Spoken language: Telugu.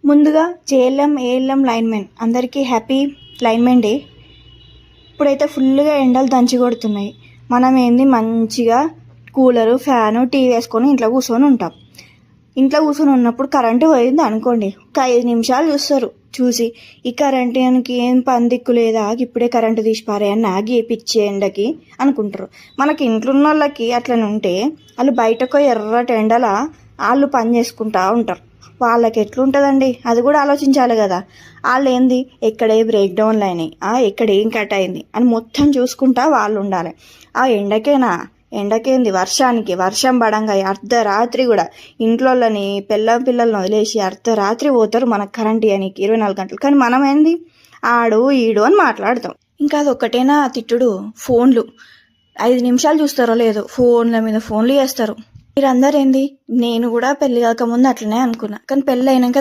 ముందుగా జేఎల్ఎం ఏఎల్ఎం లైన్మెన్ అందరికీ హ్యాపీ లైన్మెన్ డే. ఇప్పుడైతే ఫుల్గా ఎండలు దంచి కొడుతున్నాయి. మనం ఏంది మంచిగా కూలరు ఫ్యాను టీవీ వేసుకొని ఇంట్లో కూర్చొని ఉంటాం. ఇంట్లో కూర్చొని ఉన్నప్పుడు కరెంటు పోయింది అనుకోండి, ఒక 5 నిమిషాలు చూస్తారు. చూసి ఈ కరెంటుకి ఏం పని దిక్కు లేదా, ఇప్పుడే కరెంటు తీసిపారే అని ఆగి పిచ్చి ఎండకి అనుకుంటారు. మనకి ఇంట్లో ఉన్న వాళ్ళకి అట్లనే ఉంటే వాళ్ళు బయటకు ఎర్రటి ఎండల వాళ్ళు పని చేసుకుంటా ఉంటారు. వాళ్ళకి ఎట్లుంటుందండి, అది కూడా ఆలోచించాలి కదా. వాళ్ళు ఏంది ఎక్కడ ఏ బ్రేక్ డౌన్లు అయినాయి, ఎక్కడ ఏం కట్ అయింది అని మొత్తం చూసుకుంటా వాళ్ళు ఉండాలి. ఆ ఎండకేంది వర్షం పడంగా అర్ధరాత్రి కూడా ఇంట్లోని పిల్లలను వదిలేసి అర్ధరాత్రి పోతారు మనకు కరెంట్ ఇవ్వడానికి 24 గంటలు. కానీ మనం ఏంది ఆడు ఈడు అని మాట్లాడతాం. ఇంకా అది ఒక్కటేనా తిట్టుడు, ఫోన్లు 5 నిమిషాలు చూస్తారో లేదో ఫోన్ల మీద ఫోన్లు చేస్తారు. మీరందరూ ఏంది, నేను కూడా పెళ్లి కాకముందు అట్లనే అనుకున్నా, కానీ పెళ్ళి అయినాక